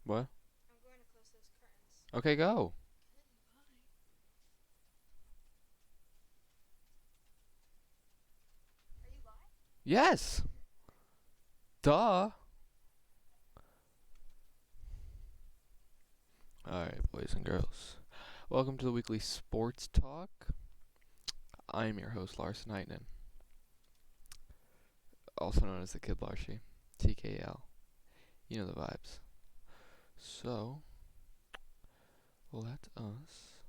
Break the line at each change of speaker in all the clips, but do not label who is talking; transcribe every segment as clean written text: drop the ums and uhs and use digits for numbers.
What?
I'm going to close those curtains.
Okay, go.
Are you live?
Yes. Duh. Alright, boys and girls. Welcome to the weekly sports talk. I'm your host, Larson Heitnen, also known as the Kid Larshy. TKL. You know the vibes. So, let us.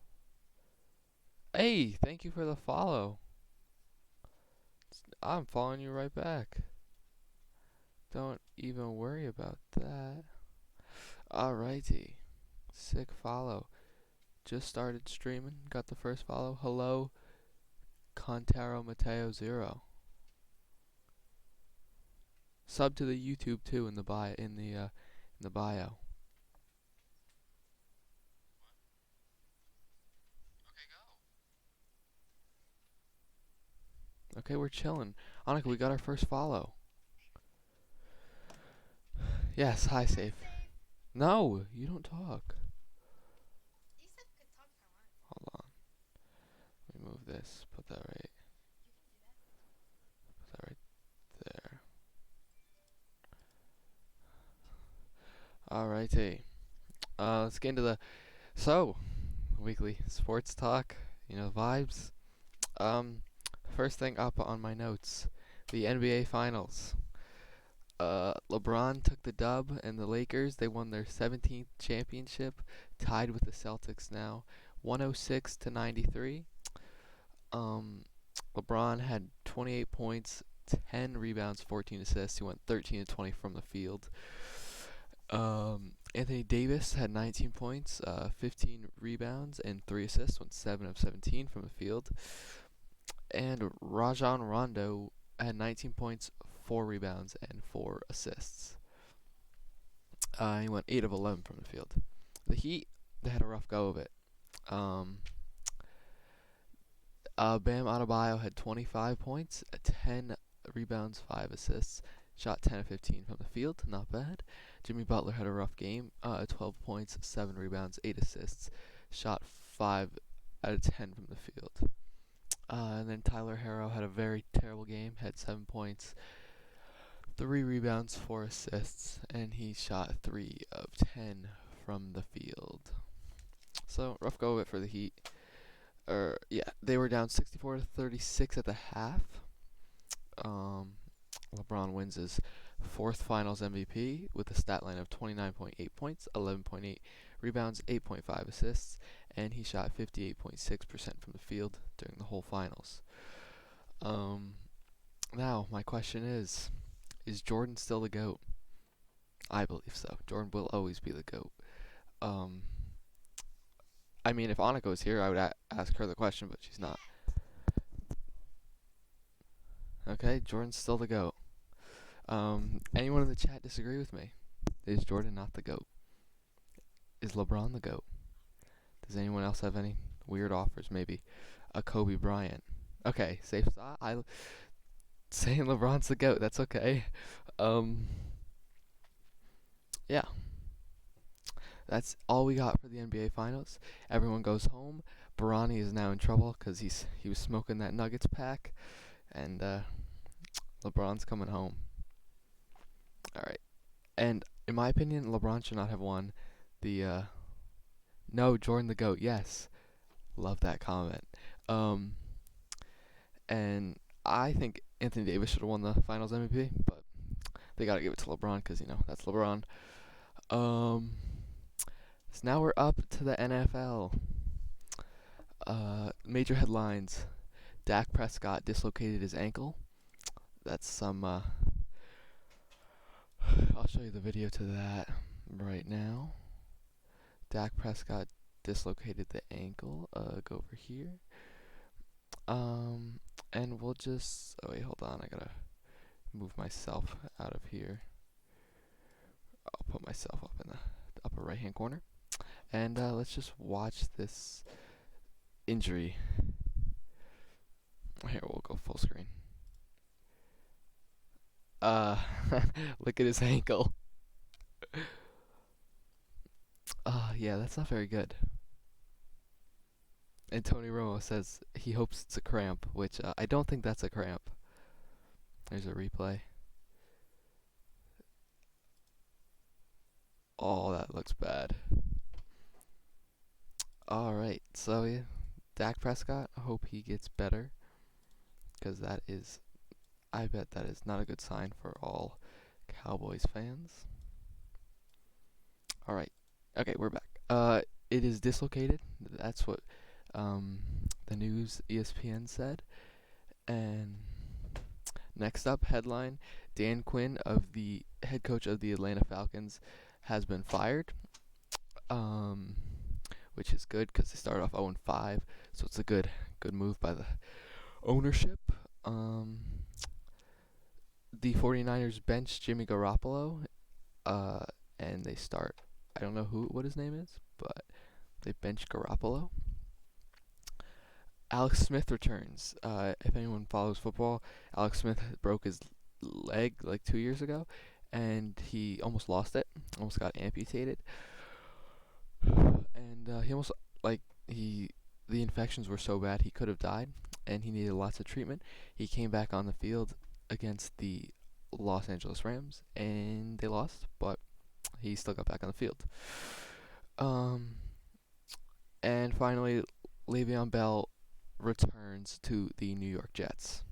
Hey, thank you for the follow. I'm following you right back. Don't even worry about that. Alrighty. Sick follow. Just started streaming. Got the first follow. Hello, Contaro Mateo 0. Sub to the YouTube too in the bio. In the bio. Okay, we're chilling. Annika, we got our first follow. Yes, hi, safe. No, you don't talk.
You said I could talk if I want.
Hold on. Let me move this. Put that right.
You can do that.
Put that right there. Alrighty. Let's get into the weekly sports talk. You know, vibes. First thing up on my notes, the NBA Finals. LeBron took the dub, and the Lakers, they won their 17th championship, tied with the Celtics now, 106 to 93. LeBron had 28 points, 10 rebounds, 14 assists. He went 13 to 20 from the field. Anthony Davis had 19 points, 15 rebounds, and 3 assists. Went 7 of 17 from the field. And Rajon Rondo had 19 points, 4 rebounds, and 4 assists. He went 8 of 11 from the field. The Heat, they had a rough go of it. Bam Adebayo had 25 points, 10 rebounds, 5 assists. Shot 10 of 15 from the field, not bad. Jimmy Butler had a rough game, 12 points, 7 rebounds, 8 assists. Shot 5 out of 10 from the field. And then Tyler Herro had a very terrible game, had 7 points, 3 rebounds, 4 assists, and he shot 3 of 10 from the field. So, rough go of it for the Heat. They were down 64 to 36 at the half. LeBron wins his 4th Finals MVP with a stat line of 29.8 points, 11.8 rebounds, 8.5 assists, and he shot 58.6% from the field during the whole Finals. Now, my question is Jordan still the GOAT? I believe so. Jordan will always be the GOAT. I mean, if Annika was here, I would ask her the question, but she's not. Okay, Jordan's still the GOAT. Anyone in the chat disagree with me? Is Jordan not the GOAT? Is LeBron the GOAT? Does anyone else have any weird offers? Maybe a Kobe Bryant. Okay, safe thought. Saying LeBron's the GOAT. That's okay. Yeah. That's all we got for the NBA Finals. Everyone goes home. Barani is now in trouble because he was smoking that Nuggets pack, and LeBron's coming home. All right. And in my opinion, LeBron should not have won the. No, Jordan the GOAT. Yes, love that comment. And I think Anthony Davis should have won the Finals MVP, but they gotta give it to LeBron because that's LeBron. So now we're up to the NFL. Major headlines: Dak Prescott dislocated his ankle. That's some. I'll show you the video to that right now. Dak Prescott dislocated the ankle. Go over here. And we'll just. Oh wait, hold on. I gotta move myself out of here. I'll put myself up in the upper right-hand corner, and let's just watch this injury. Here, we'll go full screen. Look at his ankle. Yeah, that's not very good. And Tony Romo says he hopes it's a cramp, which I don't think that's a cramp. There's a replay. Oh, that looks bad. All right, so yeah, Dak Prescott. I hope he gets better, because that is, I bet that is not a good sign for all Cowboys fans. All right, okay, we're back. It is dislocated. That's what um, the news ESPN said. And next up, headline: Dan Quinn, of the head coach of the Atlanta Falcons, has been fired. Um, which is good because they started off 0-5, so it's a good move by the ownership. Um, the 49ers bench Jimmy Garoppolo, uh, and they start. I don't know what his name is, but they bench Garoppolo. Alex Smith returns. If anyone follows football, Alex Smith broke his leg like 2 years ago, and he almost lost it. Almost got amputated, and he almost like he the infections were so bad he could have died, and he needed lots of treatment. He came back on the field against the Los Angeles Rams, and they lost, but he still got back on the field. Um, and finally, Le'Veon Bell returns to the New York Jets.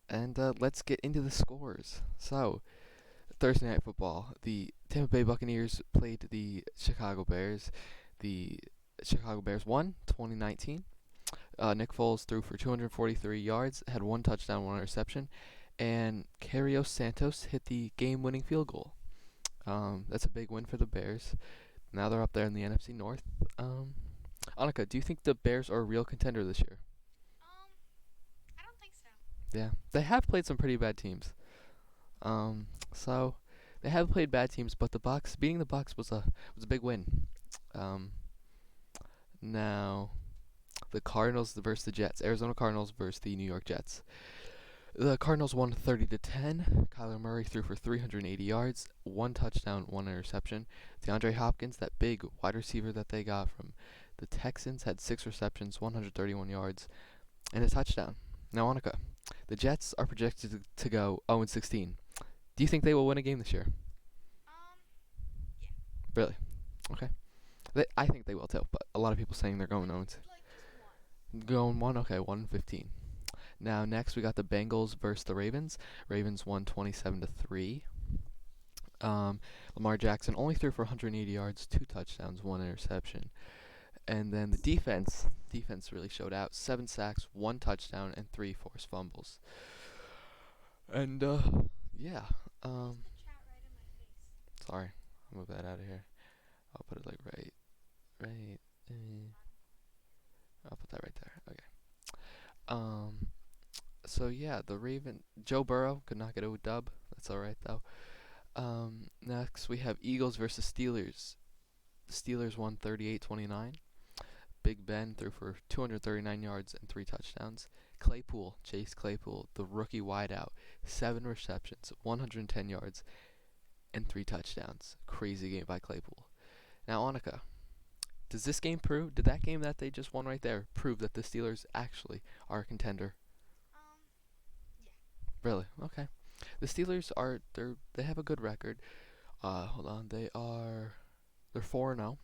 And let's get into the scores. So, Thursday Night Football, the Tampa Bay Buccaneers played the Chicago Bears. The Chicago Bears won 2019. Nick Foles threw for 243 yards, had one touchdown, one interception, and Carlos Santos hit the game-winning field goal. That's a big win for the Bears. Now they're up there in the NFC North. Annika, do you think the Bears are a real contender this year?
Um, I don't think so.
Yeah, they have played some pretty bad teams. So they have played bad teams, but the Bucks beating the Bucks was a big win. Um, now the Cardinals versus the Jets. Arizona Cardinals versus the New York Jets. The Cardinals won 30-10. Kyler Murray threw for 380 yards, one touchdown, one interception. DeAndre Hopkins, that big wide receiver that they got from the Texans, had 6 receptions, 131 yards, and a touchdown. Now, Annika, the Jets are projected to go 0-16. Do you think they will win a game this year?
Um, yeah.
Really? Okay. I think they will too, but a lot of people saying they're going 0.
Like just one.
Going 1, okay, 1-15. Now next we got the Bengals versus the Ravens. Ravens won 27-3. Lamar Jackson only threw for 180 yards, 2 touchdowns, 1 interception. And then the defense really showed out. 7 sacks, 1 touchdown, and 3 forced fumbles. And yeah.
Where's the chat right in my face?
Sorry, I'll move that out of here. I'll put it like right. I'll put that right there. Okay. So yeah, Joe Burrow could not get a dub. That's all right though. Next we have Eagles versus Steelers. The Steelers won 38-29. Big Ben threw for 239 yards and 3 touchdowns. Chase Claypool, the rookie wideout, 7 receptions, 110 yards, and 3 touchdowns. Crazy game by Claypool. Now, Annika, did that game that they just won right there prove that the Steelers actually are a contender?
Yeah.
Really? Okay. The Steelers they have a good record. Hold on, they're 4-0,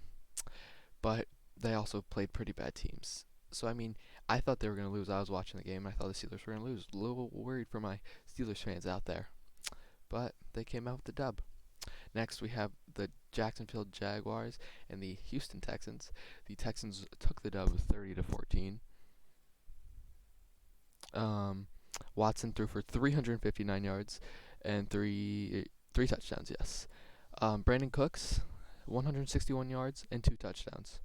but they also played pretty bad teams. So I mean, I thought they were gonna lose. I was watching the game. I thought the Steelers were gonna lose. A little worried for my Steelers fans out there, but they came out with the dub. Next, we have the Jacksonville Jaguars and the Houston Texans. The Texans took the dub 30-14. Watson threw for 359 yards and three touchdowns. Yes. Brandon Cooks, 161 yards and 2 touchdowns.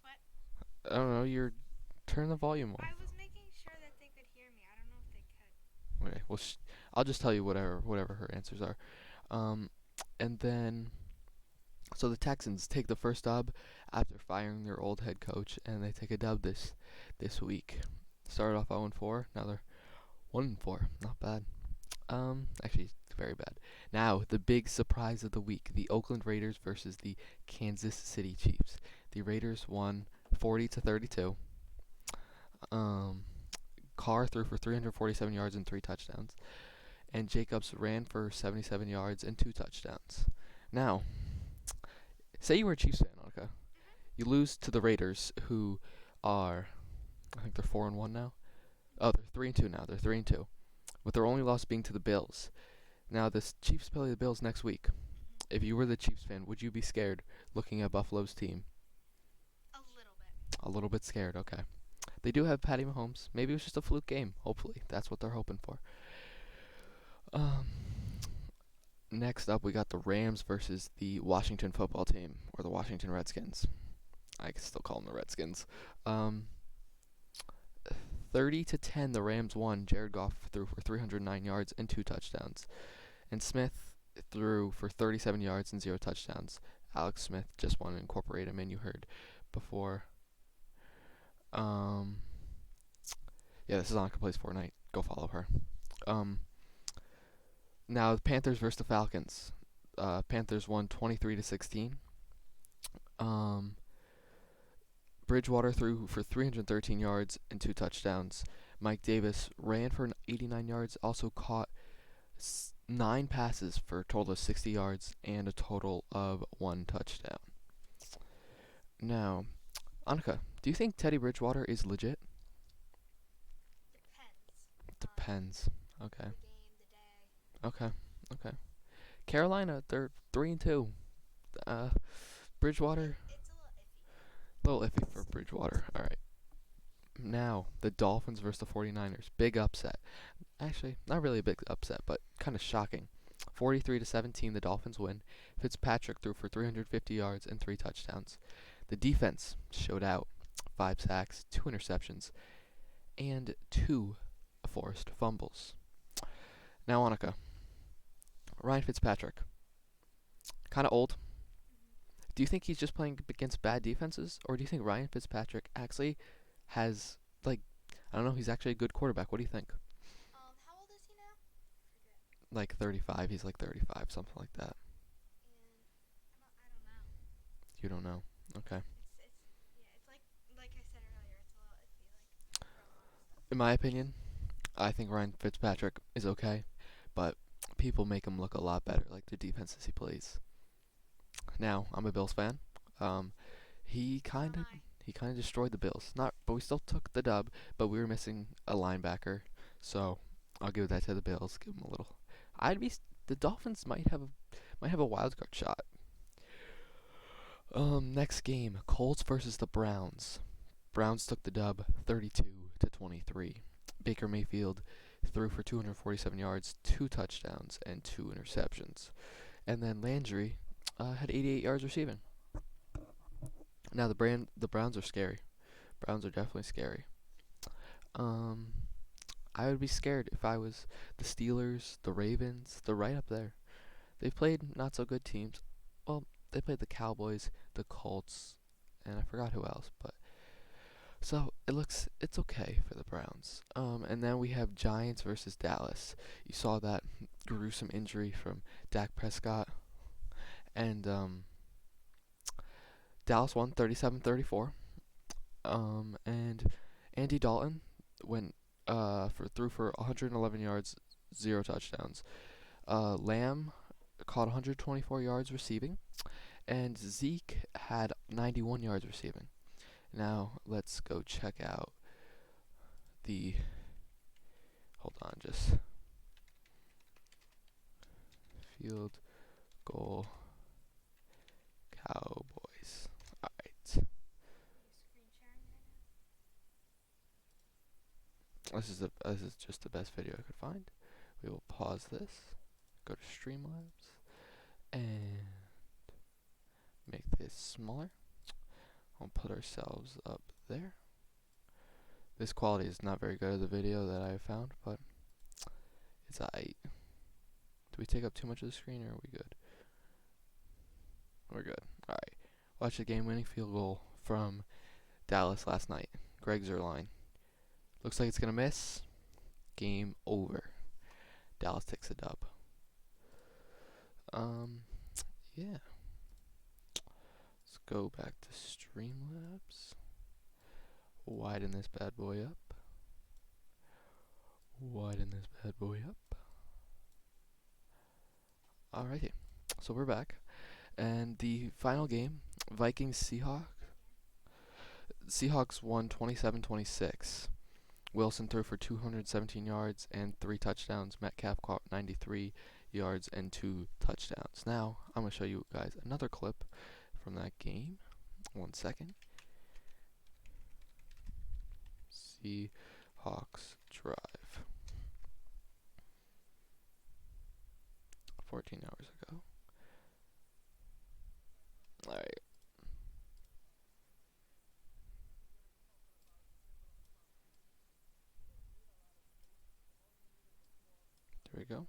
What?
I don't know. Turn the volume
I
off.
was making sure that they could hear me. I don't know if they could.
Okay. Well, I'll just tell you whatever her answers are. And then so the Texans take the first dub after firing their old head coach, and they take a dub this week. Started off 0-4, now they're 1-4. Not bad. Actually, very bad. Now, the big surprise of the week: the Oakland Raiders versus the Kansas City Chiefs. The Raiders won 40-32. Um, Carr threw for 347 yards and 3 touchdowns, and Jacobs ran for 77 yards and 2 touchdowns. Now, say you were a Chiefs fan, Monica.
Mhm.
You lose to the Raiders, who are, I think they're 4-1 now. Oh, they're 3-2 now. They're 3-2, with their only loss being to the Bills. Now, the Chiefs play the Bills next week.
Mhm.
If you were the Chiefs fan, would you be scared looking at Buffalo's team?
A little bit.
A little bit scared. Okay. They do have Patty Mahomes. Maybe it was just a fluke game. Hopefully, that's what they're hoping for. Um, Next up, we got the Rams versus the Washington football team, or the Washington Redskins. I can still call them the Redskins. Um, 30-10, the Rams won. Jared Goff threw for 309 yards and 2 touchdowns, and Smith threw for 37 yards and 0 touchdowns. Alex Smith just wanted to incorporate him, and you heard before. Um, yeah, this is Annika plays Fortnite. Go follow her. Um, Now the Panthers versus the Falcons. Panthers won 23-16. Um, Bridgewater threw for 313 yards and 2 touchdowns. Mike Davis ran for 89 yards, also caught 9 passes for a total of 60 yards and a total of 1 touchdown. Now, Annika, do you think Teddy Bridgewater is legit?
Depends
Depends.
on
Okay.
the game, the day.
Okay. Okay. Carolina, they're 3-2. Uh, Bridgewater,
It's a little iffy.
a little iffy for Bridgewater. All right. Now, the Dolphins versus the 49ers. Big upset. Actually, not really a big upset, but kind of shocking. 43-17, the Dolphins win. Fitzpatrick threw for 350 yards and 3 touchdowns. The defense showed out. 5 sacks, 2 interceptions, and 2 forced fumbles. Now, Annika, Ryan Fitzpatrick, kind of old.
Mhm.
Do you think he's just playing against bad defenses, or do you think Ryan Fitzpatrick actually has, like, I don't know, he's actually a good quarterback? What do you think?
How old is he now? I forget.
Like 35, he's like 35, something like that.
And I don't know.
You don't know. Okay.
It's yeah. It's like I said earlier. It's a little iffy. Like for a lot of stuff.
In my opinion, I think Ryan Fitzpatrick is okay, but people make him look a lot better, like the defenses he plays. Now, I'm a Bills fan. Um, he
So
kind
am
of
I.
he kind of destroyed the Bills. Not, but we still took the dub. But we were missing a linebacker, so I'll give that to the Bills. Give them a little. I'd be. The Dolphins might have a wild card shot. Next game, Colts versus the Browns. Browns took the dub, 32-23. Baker Mayfield threw for 247 yards, 2 touchdowns, and 2 interceptions. And then Landry had 88 yards receiving. Now the Browns are scary. Browns are definitely scary. Um, I would be scared if I was the Steelers, the Ravens. They're right up there. They've played not so good teams. Well, they played the Cowboys, the Colts, and I forgot who else. But so it's okay for the Browns. And then we have Giants versus Dallas. You saw that gruesome injury from Dak Prescott, and Dallas won 37-34. And Andy Dalton went threw for 111 yards, 0 touchdowns. Lamb caught 124 yards receiving, and Zeke had 91 yards receiving. Now let's go check out the. Hold on, just field goal Cowboys. All right,
Are you screen sharing right now?
this is just the best video I could find. We will pause this, go to Streamlabs, and make this smaller. We'll put ourselves up there. This quality is not very good of the video that I have found, but it's alright. Do we take up too much of the screen, or are we good? We're good. Alright. Watch the game-winning field goal from Dallas last night. Greg Zerline. Looks like it's going to miss. Game over. Dallas takes a dub. Um, yeah. Let's go back to Streamlabs. Widen this bad boy up. Widen this bad boy up. Alrighty. So we're back. And the final game, Vikings Seahawks. Seahawks won 27-26. Wilson threw for 217 yards and 3 touchdowns. Metcalf caught 93 yards and 2 touchdowns. Now, I'm going to show you guys another clip from that game. 1 second. Seahawks drive. 14 hours ago. Alright, there we go.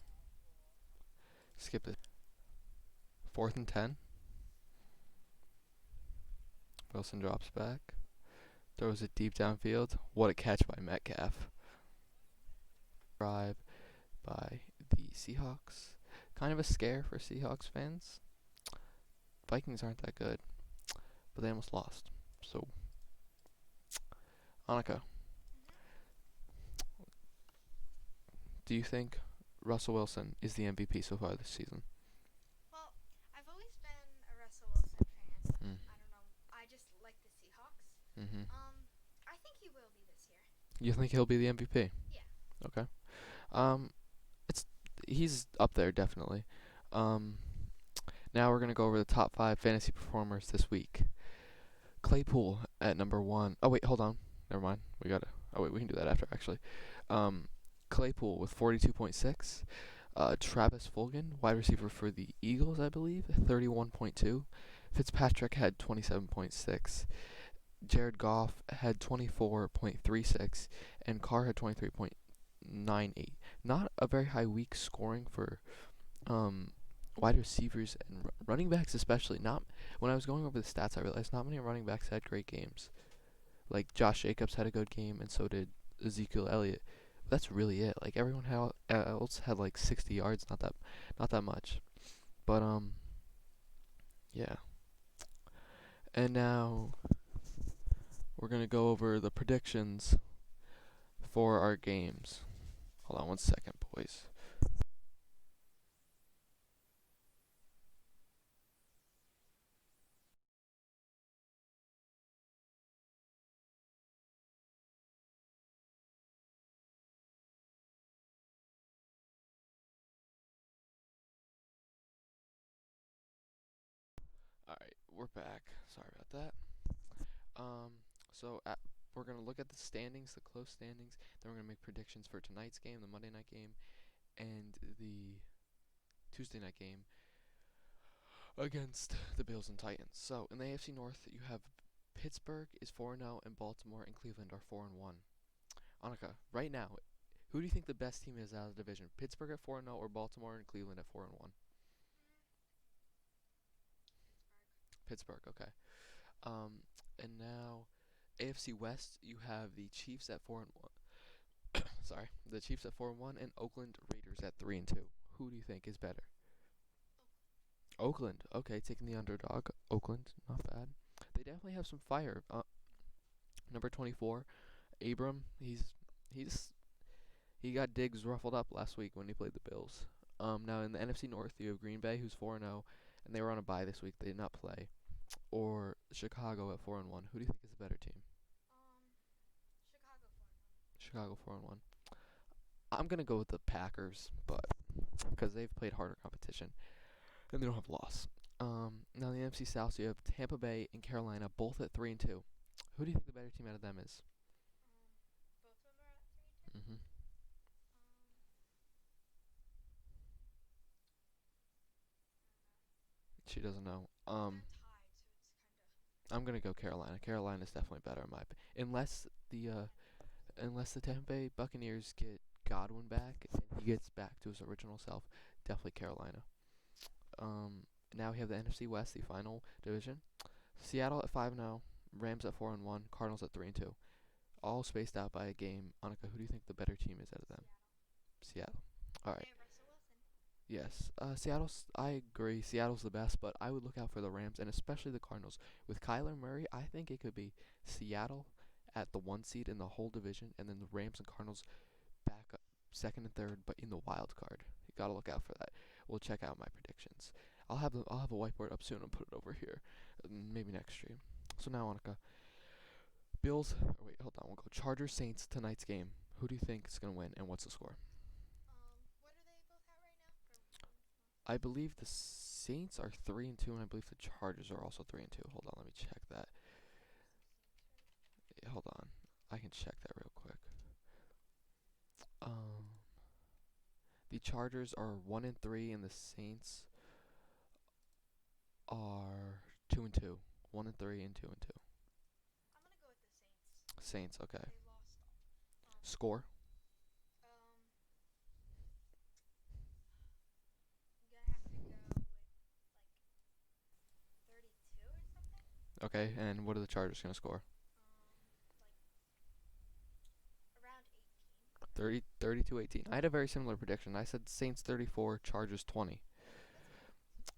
Skip it. 4th and 10. Wilson drops back. Throws it deep downfield. What a catch by Metcalf. Drive by the Seahawks. Kind of a scare for Seahawks fans. Vikings aren't that good, but they almost lost. So, Annika, do you think Russell Wilson is the MVP so far this season?
Well, I've always been a Russell Wilson fan.
Mm.
I don't know. I just like the Seahawks.
Mm-hmm.
I think he will be this year.
You think he'll be the MVP?
Yeah.
Okay. Um, it's he's up there definitely. Um, now we're gonna go over the top 5 fantasy performers this week. Claypool at number 1. Oh wait, hold on. Never mind. We gotta. Oh wait, we can do that after actually. Um, Claypool with 42.6. Travis Fulgham, wide receiver for the Eagles, I believe, 31.2. Fitzpatrick had 27.6. Jared Goff had 24.36, and Carr had 23.98. Not a very high week scoring for wide receivers and running backs, especially. Not when I was going over the stats, I realized not many running backs had great games. Like Josh Jacobs had a good game, and so did Ezekiel Elliott. But that's really it. Like everyone else had like 60 yards, not that much. But yeah. And now we're gonna go over the predictions for our games. Hold on 1 second, boys. Alright, we're back. Sorry about that. Um, so we're gonna look at the standings, the close standings. Then we're gonna make predictions for tonight's game, the Monday night game, and the Tuesday night game against the Bills and Titans. So in the AFC North, you have Pittsburgh is 4-0, and Baltimore and Cleveland are 4-1. Annika, right now, who do you think the best team is out of the division? Pittsburgh at 4-0 or Baltimore and Cleveland at 4-1? Pittsburgh, okay. Um, and now AFC West, you have the Chiefs at 4-1. Sorry, the Chiefs at 4-1, and Oakland Raiders at 3-2. Who do you think is better? Oakland, okay, taking the underdog. Oakland, not bad. They definitely have some fire. Number 24, Abram. He's he got Diggs ruffled up last week when he played the Bills. Now in the NFC North, you have Green Bay, who's 4-0, and they were on a bye this week. They did not play. Or Chicago at 4-1. Who do you think is the better team?
Chicago 4-1.
Chicago 4-1. I'm gonna go with the Packers, but because they've played harder competition and they don't have loss. Now in the NFC South, so you have Tampa Bay and Carolina, both at 3-2. Who do you think the better team out of them is?
Both of them are at 3-2.
Mm-hmm. She doesn't know.
They're tied, so it's kind of.
I'm gonna go Carolina. Carolina's definitely better in my opinion. Unless the Tampa Bay Buccaneers get Godwin back and he gets back to his original self, definitely Carolina. Now we have the NFC West, the final division. Seattle at 5-0, Rams at 4-1, Cardinals at 3-2. All spaced out by a game. Annika, who do you think the better team is out of them?
Seattle.
Seattle. All right.
They have Russell Wilson.
Yes, Seattle's. I agree. Seattle's the best, but I would look out for the Rams and especially the Cardinals. With Kyler Murray, I think it could be Seattle at the one seed in the whole division, and then the Rams and Cardinals back up second and third, but in the wild card. You gotta look out for that. We'll check out my predictions. I'll have a whiteboard up soon and put it over here, maybe next stream. So now, Annika, Bills. Oh wait, hold on. We'll go Chargers Saints tonight's game. Who do you think is gonna win, and what's the score?
What are they both at right now for wins and
I
losses?
believe the Saints are 3-2, and I believe the Chargers are also 3-2. Hold on, let me check that.
I gotta pull some Saints right.
Yeah, hold on, I can check that real quick. Um, the Chargers are 1-3, and the Saints are 2-2. 1-3 and 2-2.
I'm gonna go with the Saints.
Saints, okay.
They lost.
Score.
Um, I'm gonna have to go with like 32 or something.
Okay, and what are the Chargers gonna score?
Like around 18.
30, 32-18. I had a very similar prediction. I said Saints 34, Chargers 20.
That's good.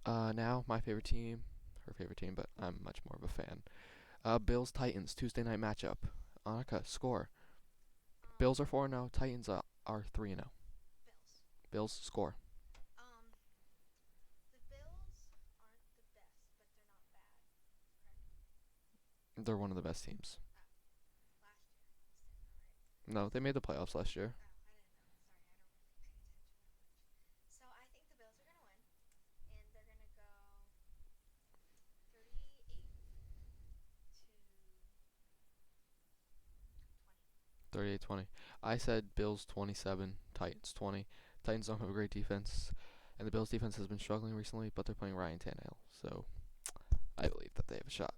Now my favorite team, her favorite team, but I'm much more of a fan. Bills Titans Tuesday night matchup. Annika, score. Bills are 4-0. Titans are 3-0.
Bills.
Bills score.
Um, the Bills aren't the best, but they're not bad. Correct.
They're one of the best teams.
Oh, last year. You said that right.
No, they made the playoffs last year.
Oh, I didn't know. Sorry, I don't really pay attention that much. So I think the Bills are gonna win, and they're gonna go 38 to 20.
38-20. I said Bills 27, Titans 20. Titans don't have a great defense, and the Bills defense has been struggling recently, but they're playing Ryan Tannehill, so I believe that they have a shot.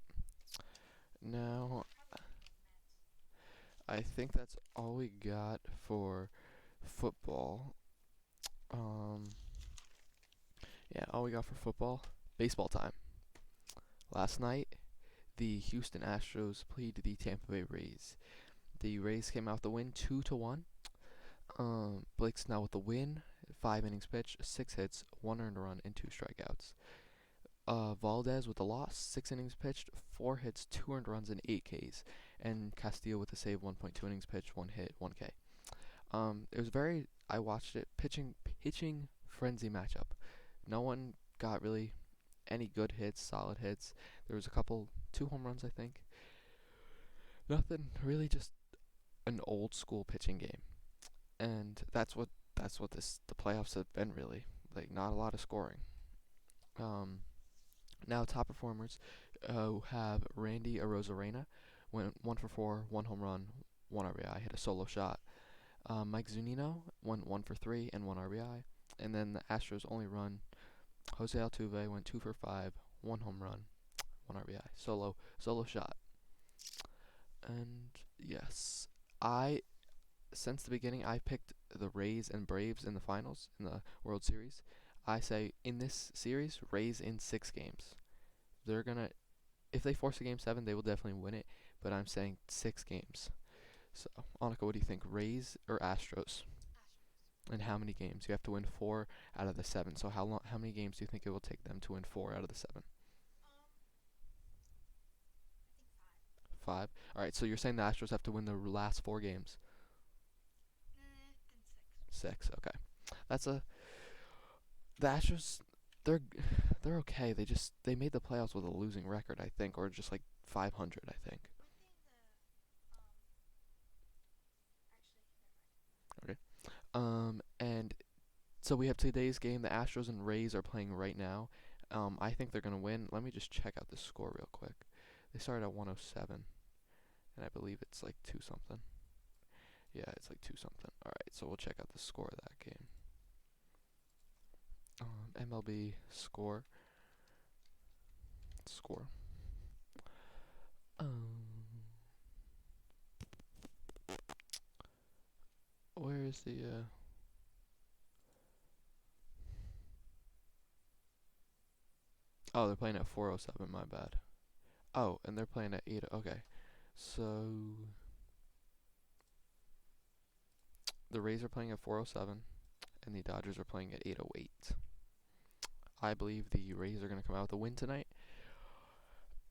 Now,
They're probably gonna get met.
I think that's all we got for football. Um, yeah, all we got for football. Baseball time. Last night, the Houston Astros played the Tampa Bay Rays. The Rays came out the win 2-1. Blake Snell with the win, 5 innings pitched, 6 hits, 1 earned run, and 2 strikeouts. Valdez with the loss, 6 innings pitched, 4 hits, 2 earned runs, and 8 Ks. And Castillo with the save, 1.2 innings pitched, 1 hit, 1 K. It was very. I watched it. Pitching frenzy matchup. No one got really any good hits, solid hits. There was a couple, 2 home runs, I think. Nothing really, just an old school pitching game, and that's what the playoffs have been really like. Not a lot of scoring. Um, Now top performers have Randy Arozarena, went 1 for 4, 1 home run, 1 RBI, hit a solo shot. Mike Zunino went 1 for 3 and 1 RBI, and then the Astros only run Jose Altuve went 2 for 5, 1 home run, 1 RBI, solo shot. And yes, I since the beginning I picked the Rays and Braves in the finals in the World Series. I say in this series, Rays in 6 games. They're gonna if they force a game 7, they will definitely win it. But I'm saying 6 games. So, Annika, what do you think, Rays or Astros?
Astros.
And how many games? You have to win 4 out of the 7. So how many games do you think it will take them to win 4 out of the 7?
I think 5.
5. All right. So you're saying the Astros have to win the last 4 games?
Then 6.
6. Okay. That's a the Astros. They're they're okay. They made the playoffs with a losing record, I think, or just like 500, I think.
One thing actually, never mind.
Okay. And so we have today's game. The Astros and Rays are playing right now. I think they're gonna win. Let me just check out the score real quick. They started at 107, and I believe it's like 2 something. Yeah, it's like 2 something. All right, so we'll check out the score of that game. MLB score. Um, where is the Oh, they're playing at 4:07. My bad. Oh, and they're playing at 8. Okay, so the Rays are playing at 4:07, and the Dodgers are playing at 8:08. I believe the Rays are going to come out with a win tonight.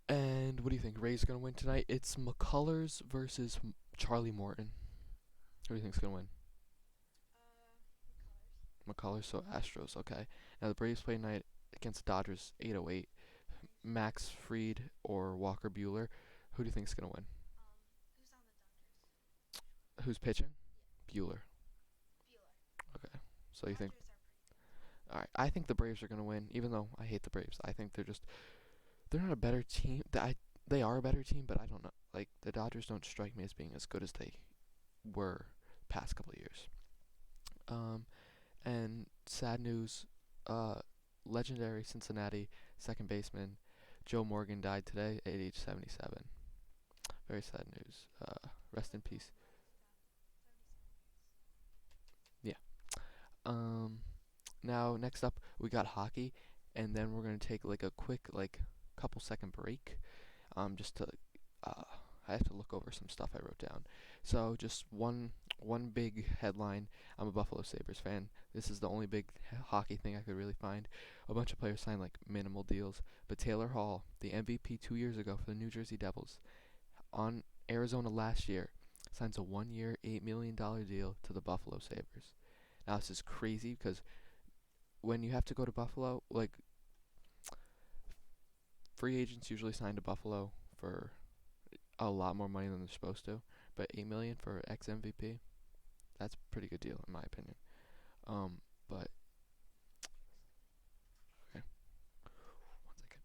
And what do you think? Rays are going to win tonight? It's McCullers versus Charlie Morton. Who do you think's going to win?
McCullers.
McCullers, so Astros. Okay. Now the Braves play tonight against the Dodgers, 8:08.
Braves.
Max Fried or Walker Bueller. Who do you think's going to win?
Who's on the Dodgers?
Who's pitching?
Yeah,
Bueller.
Bueller.
Okay. So you think?
Dodgers are pretty good.
All right. I think the Braves are going to win, even though I hate the Braves. I think they're not a better team. They are a better team, but I don't know. Like the Dodgers don't strike me as being as good as they were past couple of years. Um, and sad news, uh, legendary Cincinnati second baseman Joe Morgan died today at age 77. Very sad news. Rest in
Didn't
peace.
realize that. 77 years.
Yeah. Um, Now next up we got hockey, and then we're gonna take like a quick like couple second break, just to uh, I have to look over some stuff I wrote down. So just one big headline. I'm a Buffalo Sabres fan. This is the only big hockey thing I could really find. A bunch of players signed like minimal deals, but Taylor Hall, the MVP 2 years ago for the New Jersey Devils, on Arizona last year, signs a 1 year, $8 million deal to the Buffalo Sabres. Now this is crazy because when you have to go to Buffalo, like free agents usually sign to Buffalo for a lot more money than they're supposed to, but 8 million for ex MVP, that's a pretty good deal in my opinion. But okay, 1 second.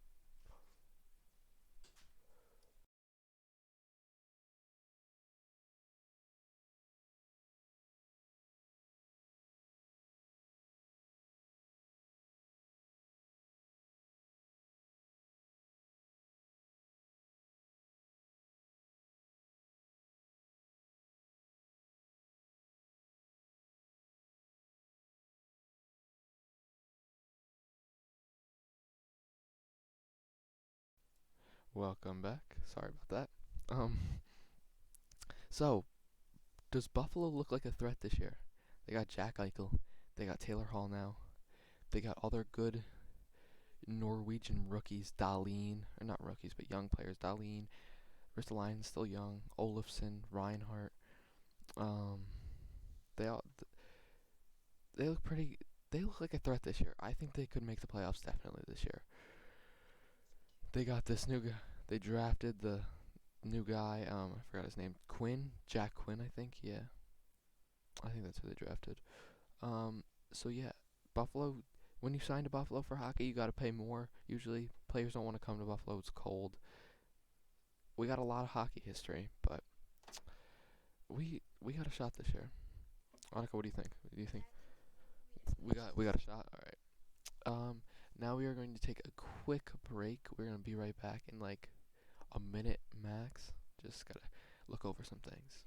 Welcome back. Sorry about that. Um, so does Buffalo look like a threat this year? They got Jack Eichel, they got Taylor Hall now, they got other good Norwegian rookies, Dahlin, or not rookies, but young players, Dahlin, Ristolainen's still young, Olafson, Reinhardt. Um, they all they look pretty. They look like a threat this year. I think they could make the playoffs definitely this year. They got this new guy. They drafted the new guy. I forgot his name. Quinn, Jack Quinn, I think. Yeah, I think that's who they drafted. So yeah, Buffalo. When you sign to Buffalo for hockey, you got to pay more. Usually, players don't want to come to Buffalo. It's cold. We got a lot of hockey history, but we got a shot this year. Monica, what do you think? Do you think
Yeah, I think we definitely have a
we
chance.
got a shot? All right. Now we are going to take a quick break. We're gonna be right back in like a minute max. Just gotta look over some things.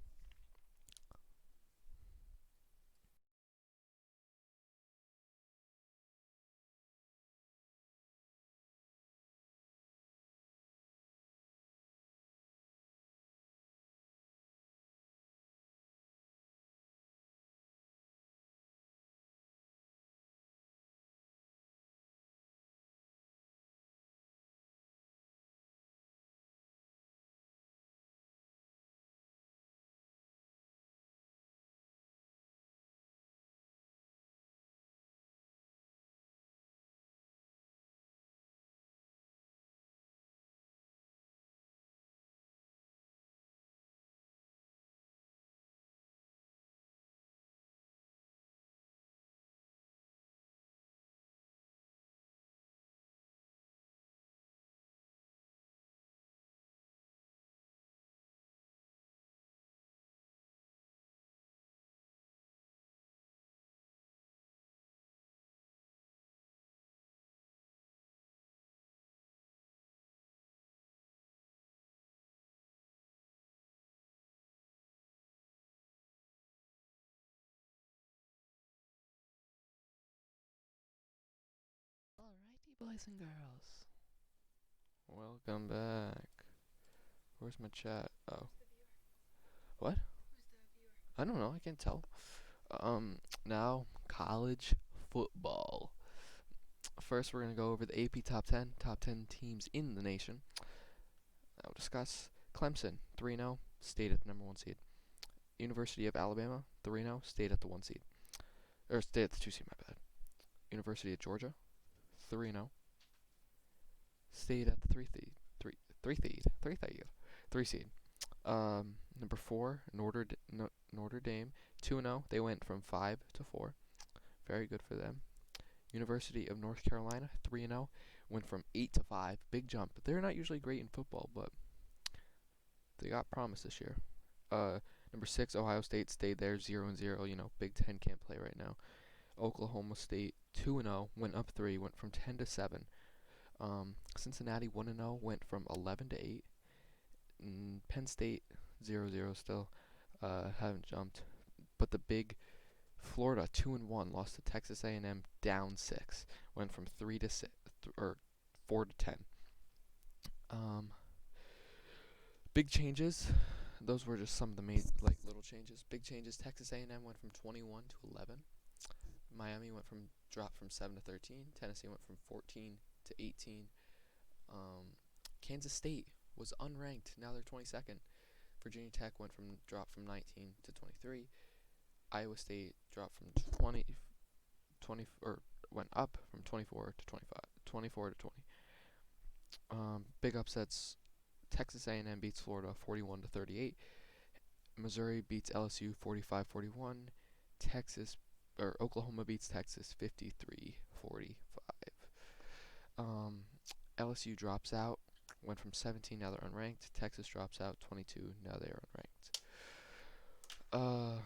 Alrighty, boys and girls. Welcome back. Where's my chat? Oh,
Who's the viewer?
what?
Who's the viewer?
I don't know. I can't tell. Now college football. First, we're going to go over the AP top 10 teams in the nation. I'll discuss Clemson, 3-0, stayed at the number 1 seed. University of Alabama, 3-0, stayed at the 1 seed. Or stayed at the 2 seed, my bad. University of Georgia, 3-0, stayed at the 3 seed. Number 4, Notre Dame, 2-0. They went from 5 to 4. Very good for them. University of North Carolina, 3-0, went from 8 to 5. Big jump. They're not usually great in football, but they got promise this year. Number 6, Ohio State stayed there 0-0. Big Ten can't play right now. Oklahoma State 2-0, went up 3, went from 10 to 7. Cincinnati 1-0, went from 11 to 8. Penn State 0-0 still, haven't jumped. But the big Florida 2-1 lost to Texas A&M down 6, went from 3 to 6 or 4 to 10. Big changes. Those were just some of the main little changes. Big changes. Texas A&M went from 21 to 11. Miami dropped from 7 to 13. Tennessee went from 14 to 18. Kansas State was unranked. Now they're 22nd. Virginia Tech dropped from 19 to 23. Iowa State dropped from 20 or went up from 24 to 25, 24 to 20. Big upsets. Texas A&M beats Florida 41 to 38. Missouri beats LSU 45-41. Oklahoma beats Texas 53-45. LSU drops out, went from 17, now they're unranked. Texas drops out 22, now they are unranked.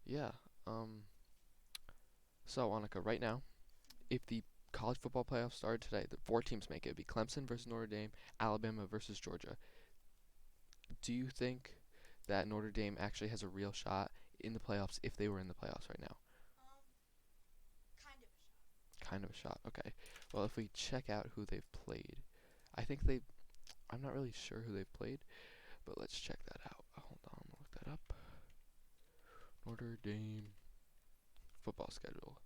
Yeah. So Annika, right now, if the college football playoffs started today, the 4 teams make it. It'd be Clemson versus Notre Dame, Alabama versus Georgia. Do you think that Notre Dame actually has a real shot in the playoffs if they were in the playoffs right now?
Kind of a shot.
Kind of a shot. Okay. Well, if we check out who they've played, I'm not really sure who they've played, but let's check that out. Hold on, I'm gonna look that up. Notre Dame football schedule.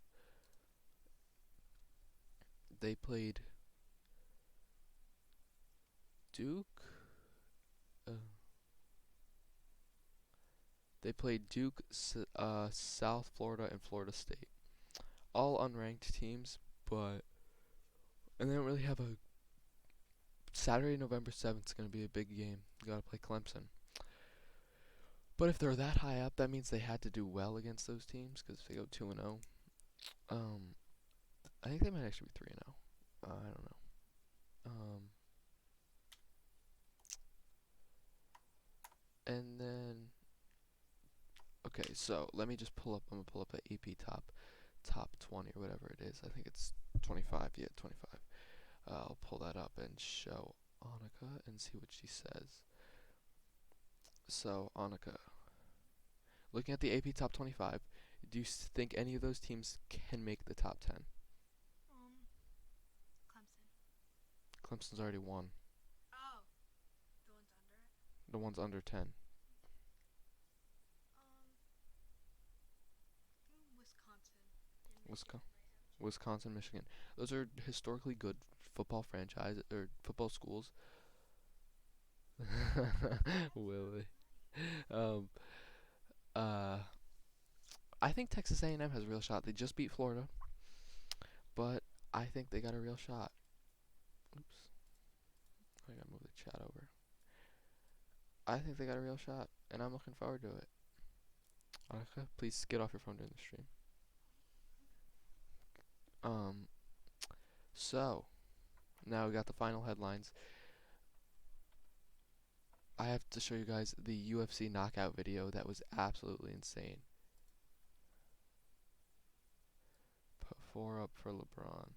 They played Duke. They played Duke, South Florida, and Florida State. All unranked teams, and they don't really have a. Saturday, November 7th is going to be a big game. You got to play Clemson. But if they're that high up, that means they had to do well against those teams, because if they go 2-0, I think they might actually be 3-0. I don't know. And then, okay, so let me just I'm gonna pull up the AP top 20 or whatever it is. I think it's 25. Yeah, 25. I'll pull that up and show Annika and see what she says. So Annika, looking at the AP top 25, do you think any of those teams can make the top 10?
Clemson.
Clemson's already won.
Oh, the ones under it.
The one's under 10.
Wisconsin.
Wisconsin, Michigan. Those are historically good football franchise or football schools. Willie. Um, I think Texas A&M has a real shot. They just beat Florida, but I think they got a real shot. Oops. I gotta move the chat over. I think they got a real shot, and I'm looking forward to it. Annika, please get off your phone during the stream. So, now we got the final headlines. I have to show you guys the UFC knockout video that was absolutely insane. Put 4 up for LeBron.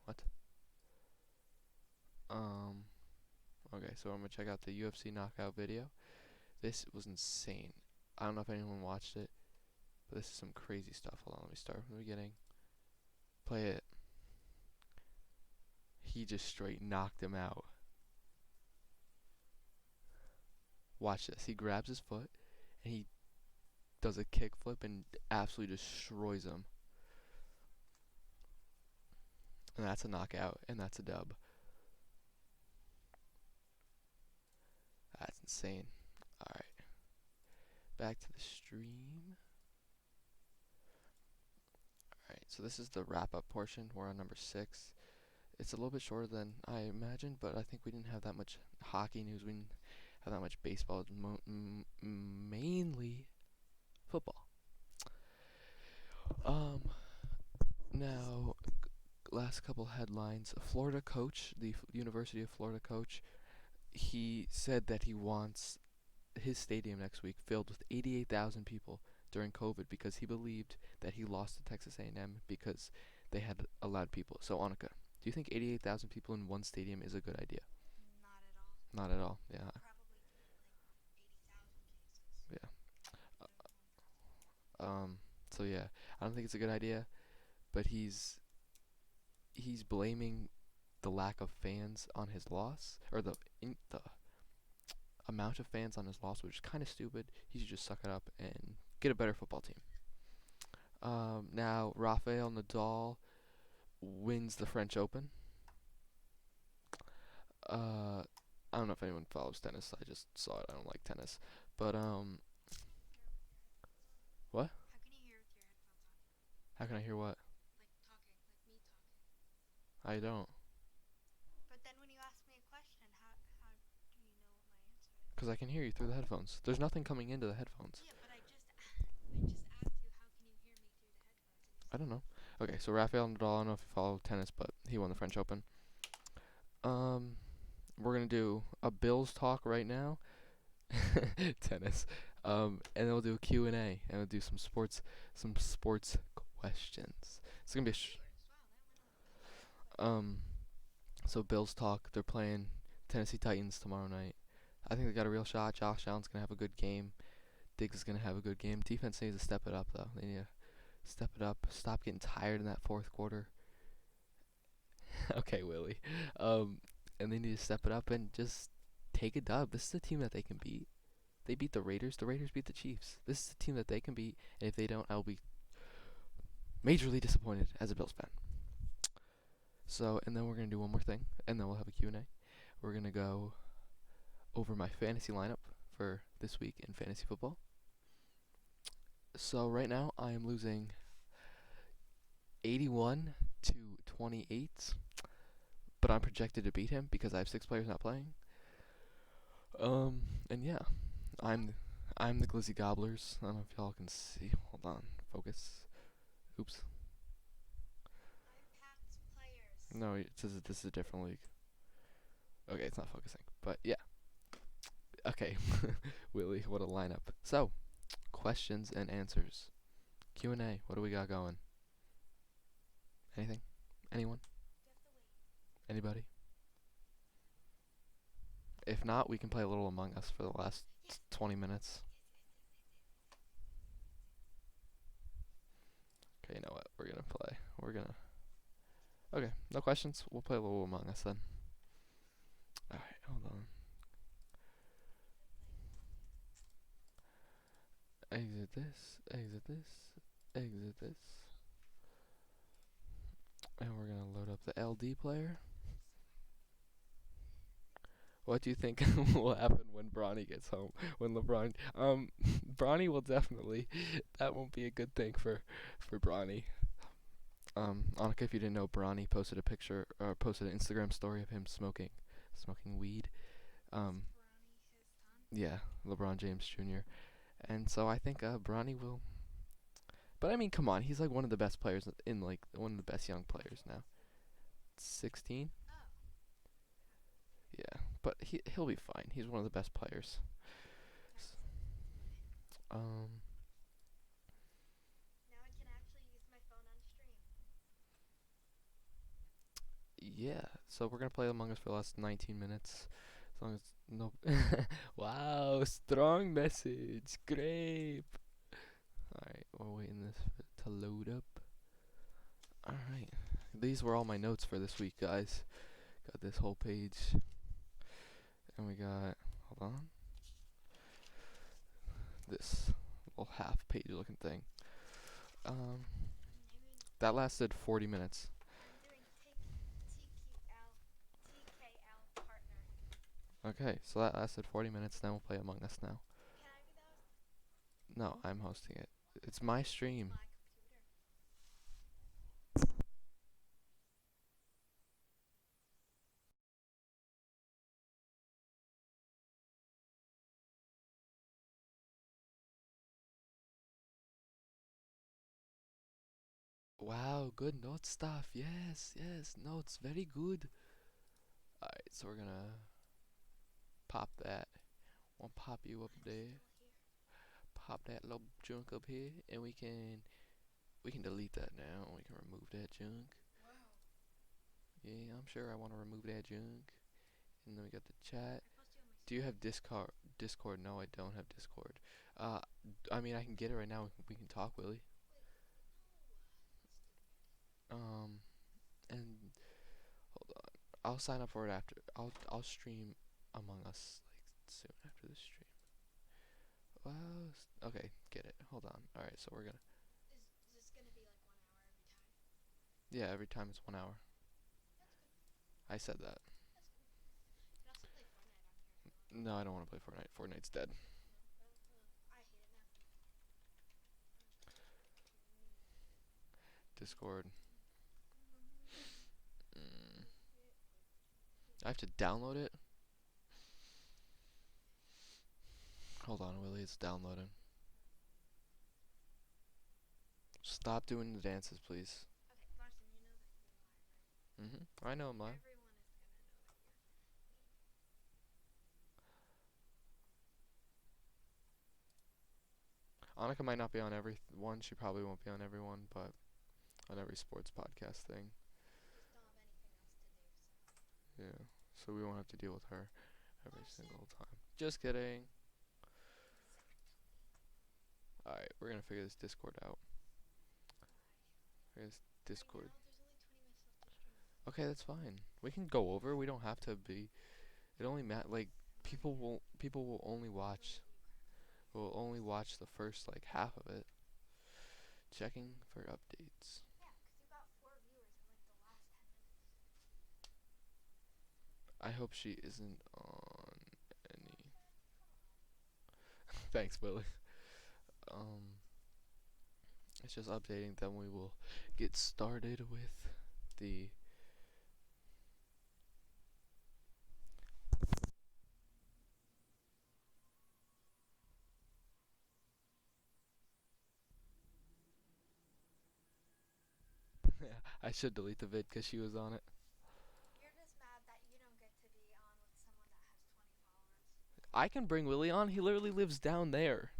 What? Okay, so I'm gonna check out the UFC knockout video. This was insane. I don't know if anyone watched it, but this is some crazy stuff. Hold on, let me start from the beginning. Play it. He just straight knocked him out. Watch this. He grabs his foot and he does a kickflip and absolutely destroys him. And that's a knockout, and that's a dub. That's insane. Alright, back to the stream. Alright, so this is the wrap up portion. We're on number 6. It's a little bit shorter than I imagined, but I think we didn't have that much hockey news. We didn't have that much baseball. It's mainly football. Now, last couple headlines. A Florida coach, the University of Florida coach, he said that he wants his stadium next week filled with 88,000 people during COVID because he believed that he lost to Texas A&M because they had allowed people. So, Annika, do you think 88,000 people in one stadium is a good idea?
Not at all.
Not at all. Yeah.
Probably get like 80,000 cases
Yeah.
with everyone going.
So yeah, I don't think it's a good idea, but he's blaming the lack of fans on his loss, or the amount of fans on his loss, which is kind of stupid. He should just suck it up and get a better football team. Now Rafael Nadal wins the French Open. I don't know if anyone follows tennis. I just saw it. I don't like tennis, but
How can you hear with your headphones on?
what?
How can you hear with your headphones on?
How can I hear what?
Like talking, like me talking.
I don't,
But then when you ask me a question, how do you know what my answer is?
cause I can hear you through the headphones. There's nothing coming into the headphones.
Yeah, but I just asked you how can you hear me through the headphones, and you
I
said
don't know.
no.
Okay, so Rafael Nadal. I don't know if you follow tennis, but he won the French Open. Um, we're gonna do a Bills talk right now. Tennis. And then we'll do a Q&A, and we'll do some sports questions. It's gonna be
Viewers, wow, that went up.
um. So Bills talk. They're playing Tennessee Titans tomorrow night. I think they got a real shot. Josh Allen's gonna have a good game. Diggs is gonna have a good game. Defense needs to step it up though. They need to step it up. Stop getting tired in that fourth quarter. Okay, Willie. And they need to step it up and just take a dub. This is a team that they can beat. They beat the Raiders. The Raiders beat the Chiefs. This is a team that they can beat. And if they don't, I'll be majorly disappointed as a Bills fan. So, and then we're gonna do one more thing, and then we'll have a Q&A. We're gonna go over my fantasy lineup for this week in fantasy football. So right now I am losing 81 to 28, but I'm projected to beat him because I have 6 players not playing. And yeah, I'm I'm the Glizzy Gobblers. I don't know if y'all can see. Hold on, focus. Oops.
I'm Pat's players.
No, it says that this is a different league. Okay, it's not focusing, but yeah. Okay, Willie, what a lineup. So, questions and answers. Q&A. What do we got going? Anything? Anyone?
You have to wait.
Anybody? If not, we can play a little Among Us for the last
Yes.
20 minutes. Okay, you know what? We're gonna play. Okay, no questions. We'll play a little Among Us then. Alright, hold on. Exit this, exit this, exit this. And we're gonna load up the LD player. What do you think will happen when Bronny gets home? When LeBron, Bronny will definitely. That won't be a good thing for Bronny. Annika, if you didn't know, Bronny posted a picture or posted an Instagram story of him smoking weed. Um,
Brownie, his son.
yeah, LeBron James Jr. And so I think Bronny will. But I mean, come on, he's like one of the best players in like one of the best young players
How old
now.
is he?
16.
Oh.
Yeah, but he'll be fine. He's one of the best players.
Alright, so let's play.
Um,
Now I can actually use my phone on stream.
yeah. So we're gonna play Among Us for the last 19 minutes. As long as no. Wow, strong message. Great. All right, we're waiting this to load up. All right, these were all my notes for this week, guys. Got this whole page, and we got. Hold on. This little half page looking thing. Um,
I'm doing
that lasted 40 minutes.
I'm doing TQL TKL partner.
Okay, so that lasted 40 minutes. Then we'll play Among Us now.
Can I be the host?
No, I'm hosting it. It's
Okay.
my
It's
stream.
my computer.
Wow, good note stuff. Yes, yes, notes, very good. Alright, so we're gonna pop that. We'll pop you up
I'm
there.
still here.
Pop that little junk up here, and we can delete that now. We can remove that junk.
Whoa.
Yeah, I'm sure I want to remove that junk. And then we got the chat.
I posted on my
Do you
story.
have Discord? Discord? No, I don't have Discord. Uh, I mean, I can get it right now. We can talk, Willie.
Wait, no. That's stupid.
Um, and hold on. I'll sign up for it after. I'll stream Among Us like soon after the stream. Well, okay, get it. Hold on. All right, so we're gonna.
Is this gonna be like 1 hour every time?
Yeah, every time it's 1 hour.
That's good.
I said that.
That's cool. You can also play Fortnite on here if you want.
No, I don't want to play Fortnite. Fortnite's dead.
No, I hate it now.
Discord. Mm, I have to download it. Hold on, Willie. It's downloading. Stop doing the dances, please.
Okay, Larson, you know that you're live, right?
I know I'm live.
Everyone is gonna know that you're me.
Annika might not be on every one. She probably won't be on every one, but on every sports podcast thing.
We just don't have anything else to do, so.
Yeah. So we won't have to deal with her every
Larson!
single time. Just kidding.
Exactly.
Alright, we're gonna figure this Discord out.
Why?
Figure this
Right
Discord.
now, there's only 20 minutes left to stream.
Okay, that's fine. We can go over. We don't have to be. It only like
I'm not here.
people will only
I'm going
watch
to Ukraine.
will only watch the first like half of it. Checking for updates.
Yeah, because you got 4 viewers in like the last 10 minutes.
I hope she isn't on any.
Larson, come on.
Thanks, Billy. Um, it's just updating. Then we will get started with the. I should delete the vid because she was on it.
You're just mad that you don't get to be on with someone that has 20 followers.
I can bring Willie on. He literally lives down there.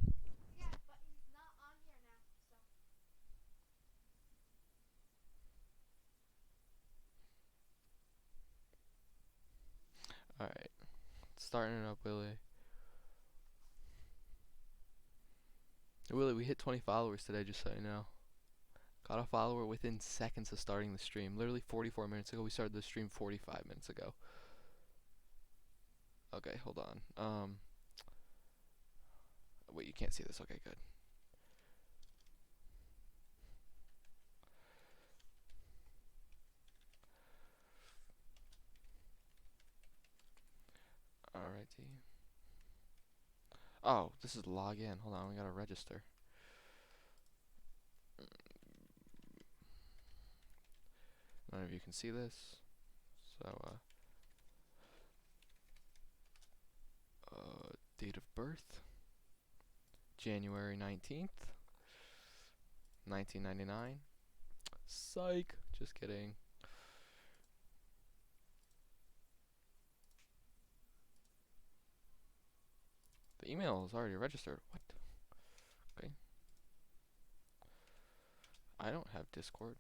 Yeah, but he's not on here now, so.
All right, starting it up, Willie. Willie, we hit 20 followers today, just so you know. Got a follower within seconds of starting the stream. Literally 44 minutes ago. We started the stream 45 minutes ago. Okay, hold on. Wait, you can't see this. Okay, good. Alrighty. Oh, this is log in. Hold on, we gotta register. None of you can see this. So, date of birth, January 19th, 1999. Psych. Just kidding. The email is already registered. What? Okay. I don't have Discord.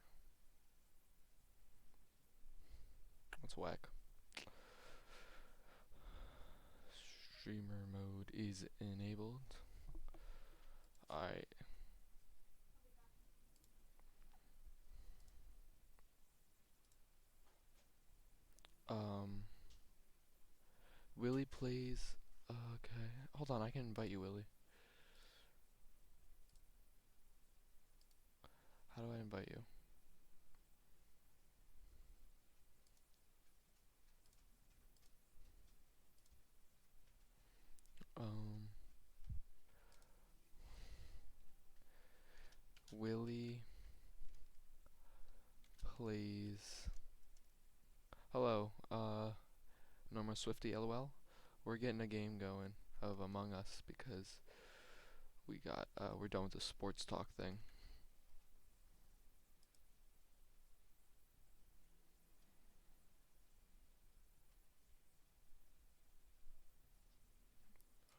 That's whack. Streamer mode is enabled. Alright.
I'll be back.
Um. Willie plays. Okay. Hold on, I can invite you, Willie. invite you? Um, Willie plays. Hello, Norma Swifty LOL. We're getting a game going of Among Us because we're done with the sports talk thing.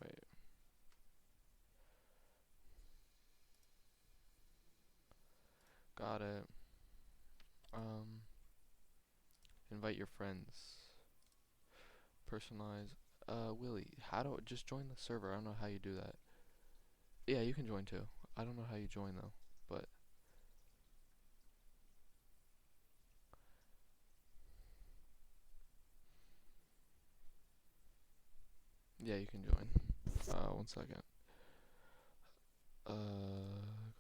Wait, got it. Um, invite your friends. Personalize. Willie, how do just join the server? I don't know how you do that. Yeah, you can join too. I don't know how you join though, but yeah, you can join. One second. Go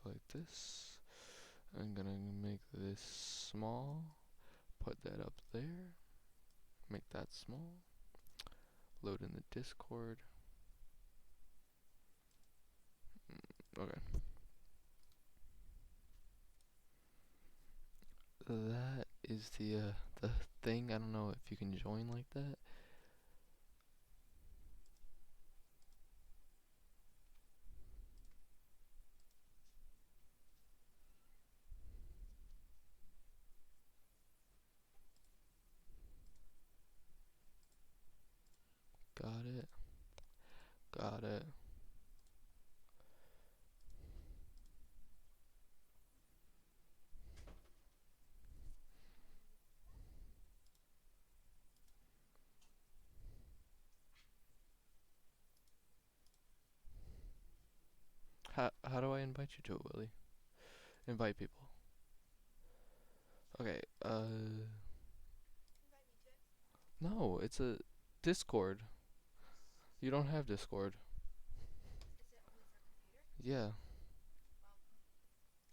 like this. I'm gonna make this small. Put that up there. Make that small. Load in the Discord. Okay. That is the thing. I don't know if you can join like that. Got it. Got it. How do I invite you to it, Willie? Invite people. Okay.
Invite me to it.
No, it's a Discord. You don't have Discord.
Is it only for computer?
Yeah,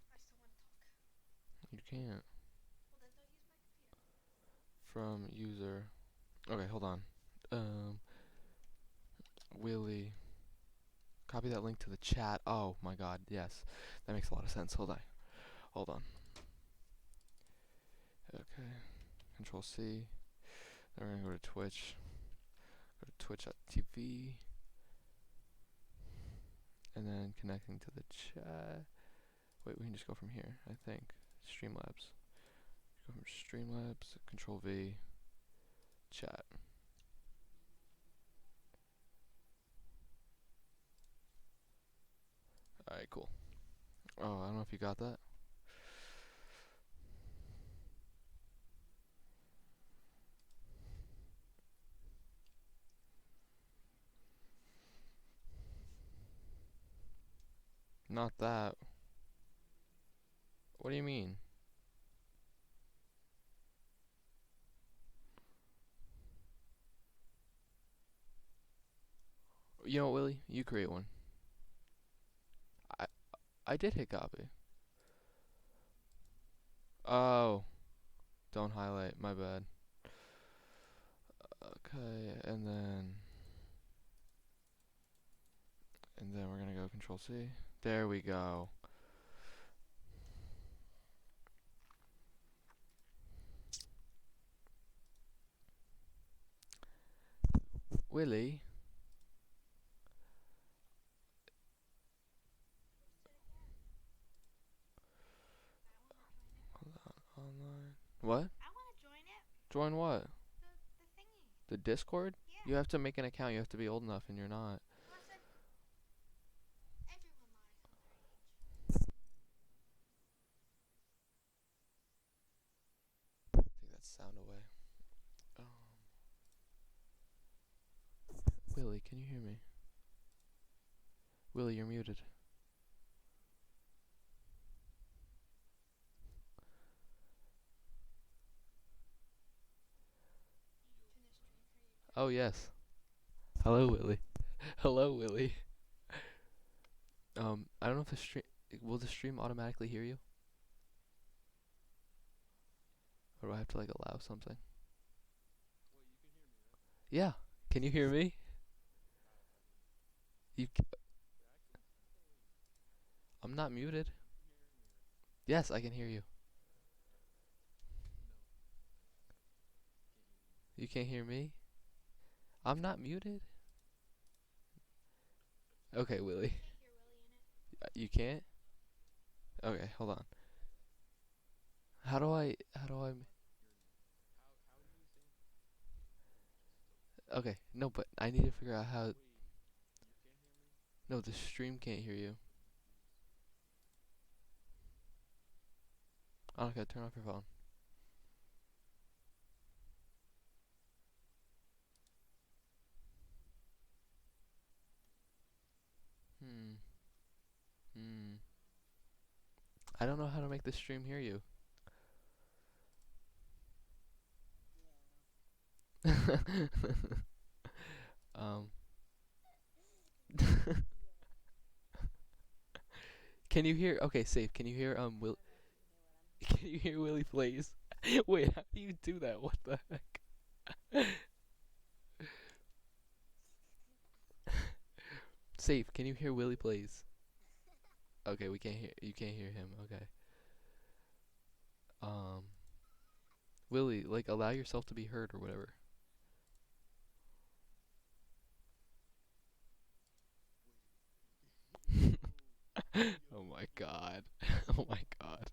Well, I still want to talk.
you can't.
Well, then don't use my computer.
From user. Okay, hold on. Um, Willie. Copy that link to the chat. Oh my god, yes. That makes a lot of sense. Hold on. Hold on. Okay. Control C. Then we're gonna go to Twitch. Go to twitch.tv. And then connecting to the chat. Wait, we can just go from here, I think. Streamlabs. Go from Streamlabs, Control V, chat. Alright, cool. Oh, I don't know if you got that. Not that. What do you mean? You know what, Willie? You create one. I I did hit copy. Oh, don't highlight. My bad. Okay, and then we're gonna go Control C. There we go. Willie.
Post it again. I want to join it.
Hold on. Online. What?
I want to join it.
Join what?
The thingy.
The Discord?
Yeah.
You have to make an account. You have to be old enough, and you're not.
Well, I said everyone lies on their age.
Take that sound away. Willie, can you hear me? Willie, you're muted.
Turn the stream for you.
Oh, yes. Hello, Willie. Hello, Willie. I don't know if the stream will the stream automatically hear you? Or do I have to like allow something? Yeah. Can you hear me? You. I'm not muted. Yes, I can hear you. You can't hear me? I'm not muted. Okay,
I
Willie.
can't hear Willie in it.
You can't? Okay, hold on. How do I? How do I? Okay, no, but I need to figure out how. No, the stream can't hear you. Annika, turn off your phone. Hmm. Hmm. I don't know how to make the stream hear you. um. Can you hear? Okay, safe. Can you hear? Will. Can you hear Willie plays? Wait, how do you do that? What the heck? Safe. Can you hear Willie plays? Okay, we can't hear. You can't hear him. Okay. Um. Willie, like, allow yourself to be heard or whatever. Oh my god. Oh my god.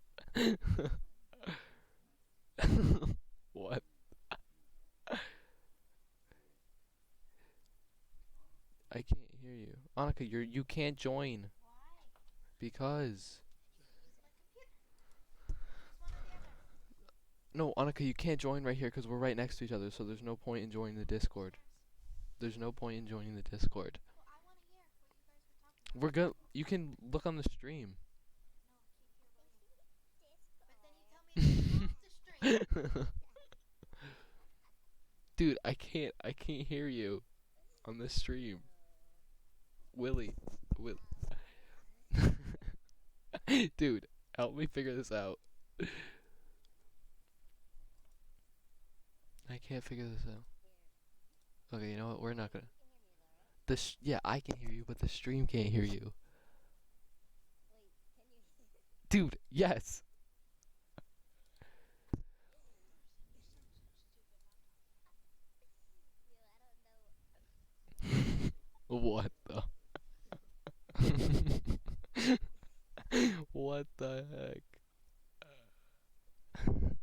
What? I can't hear you. Annika, you can't join
Why?
because
I can't use my computer. Choose one or the other.
no, Annika, you can't join right here because we're right next to each other. So there's no point in joining the
Who
Discord.
cares?
There's no point in joining the Discord.
Well, I want to hear what you guys were talking about.
We're good. You can look on the stream.
No, I can't hear William. But then you tell me to turn off the stream.
Dude, I can't hear you on the stream. Willie, Will. Dude, help me figure this out. I can't figure this out. Okay, you know what? We're not gonna. Yeah, I can hear you, but the stream can't hear you. Dude, yes.
You sound so stupid not
What the? What the heck?
talking.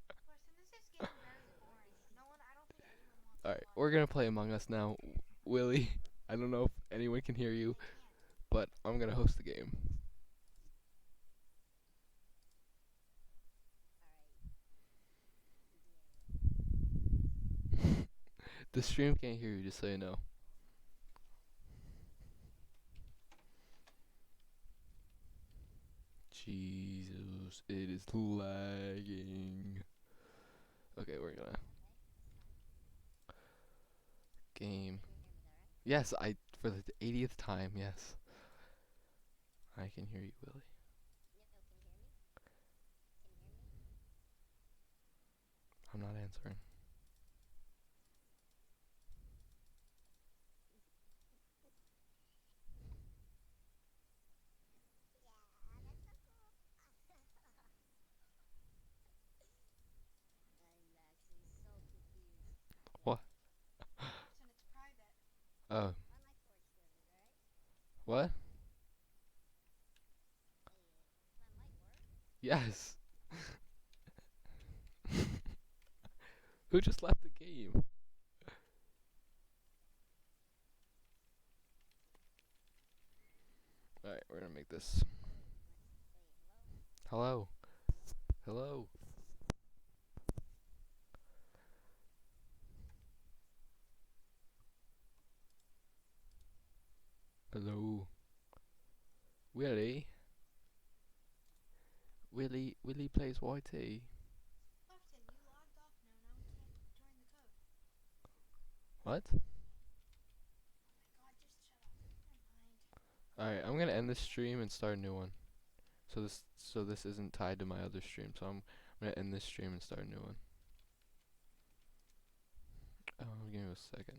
Listen, this is getting very boring. No one, I don't think anyone wants to
Alright,
watch
we're
this.
gonna play Among Us now. Willie, I don't know if anyone can hear you,
They can't.
but I'm gonna host the game. The stream can't hear you, just so you know. Jesus, it is lagging. Okay, we're gonna game. Yes, I for the 80th time. Yes, I can hear you, Willie. I'm not answering. What?
Listen, it's private.
Oh, what? Yes. Who just left the game? Alright, we're gonna make this. Hello. Hello. Hello. Willie. Willie plays YT.
Listen, you logged off now. Now we can't join the code.
What?
Oh my god, just shut up. Never mind.
Alright, I'm gonna end this stream and start a new one. So this isn't tied to my other stream. So I'm I'm gonna end this stream and start a new one. Give me a second.